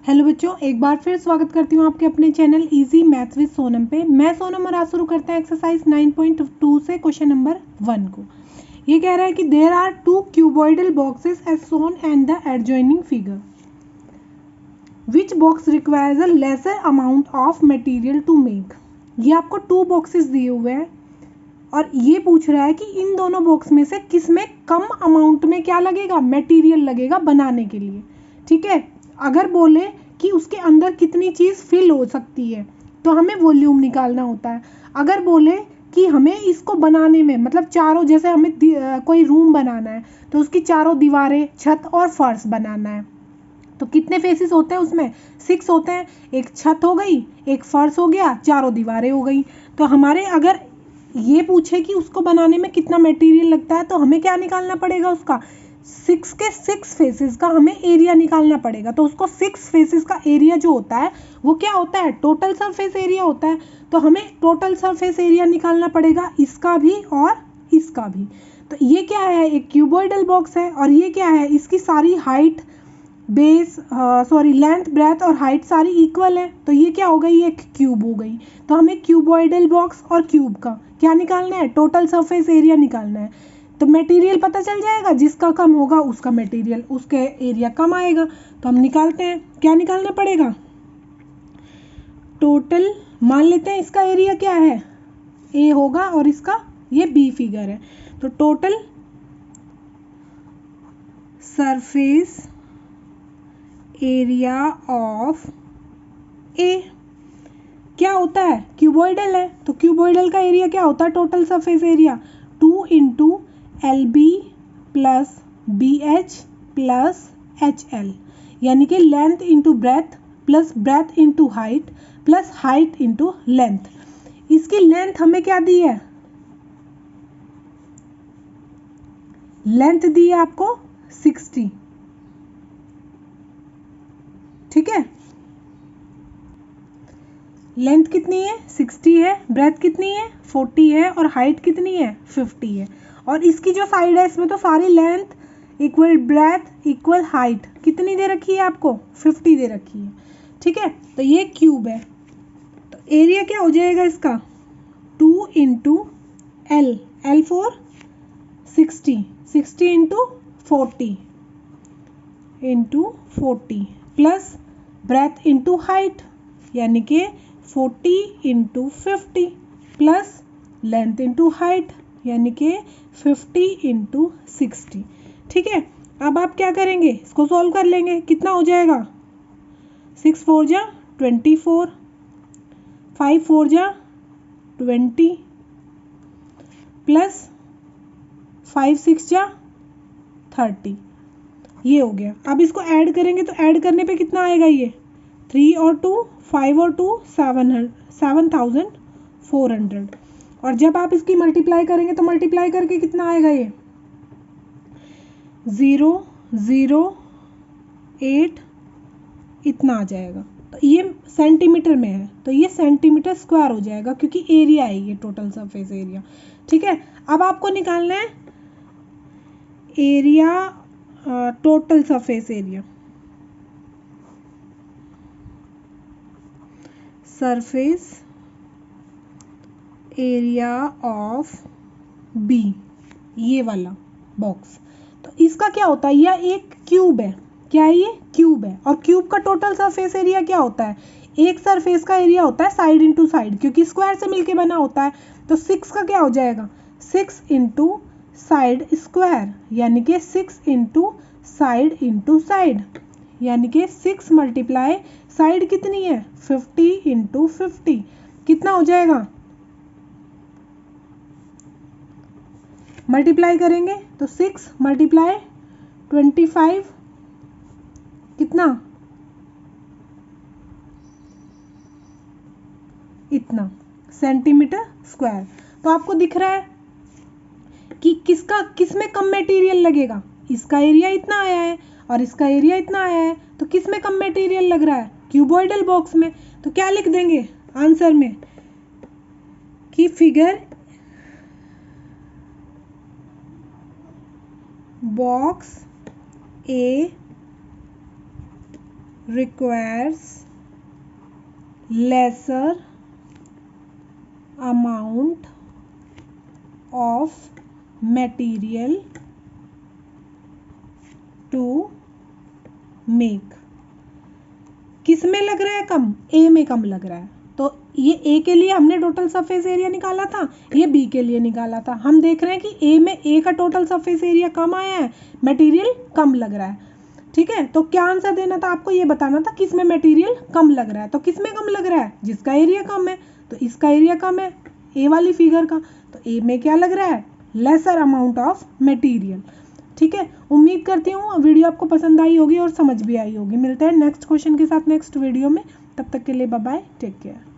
Hello बच्चों, एक बार फिर स्वागत करती हूँ आपके अपने channel easy maths with Sonam पे। मैं सोनम और आज शुरू करते हैं एक्सरसाइज 9.2 से क्वेश्चन नंबर 1 को। ये कह रहा है कि there are 2 cuboidal boxes as shown and the adjoining figure, which box requires a lesser amount of material to make. ये आपको 2 बॉक्सेस दिए हुए हैं और ये पूछ रहा है कि इन दोनों बॉक्स में से किस में कम अमाउंट में क्या लगेगा, मटेरियल लगेगा बनाने के लिए। ठीक है, अगर बोले कि उसके अंदर कितनी चीज़ फिल हो सकती है तो हमें वॉल्यूम निकालना होता है। अगर बोले कि हमें इसको बनाने में मतलब चारों, जैसे हमें कोई रूम बनाना है तो उसकी चारों दीवारें, छत और फर्श बनाना है तो कितने फेसेस होते हैं उसमें 6 होते हैं। एक छत हो गई, एक फर्श हो गया, चारों दीवारें हो गई। तो हमारे अगर ये पूछे कि उसको बनाने में कितना मटेरियल लगता है तो हमें क्या निकालना पड़ेगा, उसका 6 के 6 फेसेस का हमें एरिया निकालना पड़ेगा। तो उसको 6 फेसेस का एरिया जो होता है वो क्या होता है, टोटल सरफेस एरिया होता है। तो हमें टोटल सरफेस एरिया निकालना पड़ेगा, इसका भी और इसका भी। तो ये क्या है, एक क्यूबॉइडल बॉक्स है और ये क्या है, इसकी सारी हाइट, बेस लेंथ, ब्रेथ और हाइट सारी इक्वल है। तो ये क्या हो गई, एक क्यूब हो गई। तो हमें क्यूबॉइडल बॉक्स और क्यूब का क्या निकालना है, टोटल सरफेस एरिया निकालना है। तो मटेरियल पता चल जाएगा, जिसका कम होगा उसका मटेरियल, उसके एरिया कम आएगा। तो हम निकालते हैं, क्या निकालना पड़ेगा, टोटल। मान लेते हैं इसका एरिया क्या है, ए होगा और इसका ये बी फिगर है। तो टोटल सरफेस एरिया ऑफ ए क्या होता है, क्यूबॉइडल है तो क्यूबॉइडल का एरिया क्या होता है, total surface area 2 into L B plus B H plus H L, यानी कि length into breadth plus breadth into height plus height into length. इसकी लेंथ हमें क्या दी है, लेंथ दी है आपको 60। ठीक है, लेंथ कितनी है 60 है, ब्रेथ कितनी है 40 है और हाइट कितनी है 50 है। और इसकी जो साइड है इसमें तो सारी length equal breadth equal height कितनी दे रखी है आपको, 50 दे रखी है। ठीक है, तो ये क्यूब है। तो एरिया क्या हो जाएगा इसका, 2 into L, L for 60 into 40 plus breadth into height यानी कि 40 into 50 plus length into height यानी कि 50 इंटू 60। ठीक है, अब आप क्या करेंगे, इसको सॉल्व कर लेंगे। कितना हो जाएगा, 6 4 जा 24, 5 4 जा 20 प्लस 5 6 जा 30। ये हो गया। अब इसको ऐड करेंगे तो ऐड करने पे कितना आएगा, ये 3 और 2 5 और 2 7400। और जब आप इसकी मल्टीप्लाई करेंगे तो मल्टीप्लाई करके कितना आएगा, ये 008 इतना आ जाएगा। तो ये सेंटीमीटर में है तो ये सेंटीमीटर स्क्वायर हो जाएगा क्योंकि एरिया है ये टोटल सरफेस एरिया। ठीक है, अब आपको निकालना है area, total surface area, surface area of B, ये वाला बॉक्स। तो इसका क्या होता है, यह एक क्यूब है। क्या है, ये क्यूब है और क्यूब का टोटल सरफेस एरिया क्या होता है, एक सरफेस का एरिया होता है साइड इंटू साइड, क्योंकि स्क्वायर से मिलके बना होता है। तो 6 का क्या हो जाएगा, 6 इंटू साइड स्क्वायर यानी कि 6 इंटू साइड इंटू साइड, यानी कि 6 मल्टीप्लाई साइड कितनी है 50 इंटू 50 कितना हो जाएगा, मल्टीप्लाई करेंगे तो 6 मल्टीप्लाई 25 कितना, इतना सेंटीमीटर स्क्वायर। तो आपको दिख रहा है कि किस में कम मटेरियल लगेगा, इसका एरिया इतना आया है और इसका एरिया इतना आया है तो किस में कम मटेरियल लग रहा है, क्यूबॉइडल बॉक्स में। तो क्या लिख देंगे आंसर में कि figure box A requires lesser amount of material to make। किस में लग रहा है कम? ए में कम लग रहा है। तो ये ए के लिए हमने टोटल सरफेस एरिया निकाला था, ये बी के लिए निकाला था। हम देख रहे हैं कि ए में ए का टोटल सरफेस एरिया कम आया है, मटेरियल कम लग रहा है। ठीक है, तो क्या आंसर देना था आपको? ये बताना था किस में मटेरियल कम लग रहा है। तो किस में कम लग रहा है? जिसका एरिया कम है, तो इसका एरिया कम है ए वाली फिगर का, तो ए में क्या लग रहा है? Laser amount of material. ठीक है, उम्मीद करती हूँ वीडियो आपको पसंद आई होगी और समझ भी आई होगी। मिलते हैं नेक्स्ट क्वेश्चन के साथ नेक्स्ट वीडियो में, तब तक के लिए बाय बाय, टेक केयर।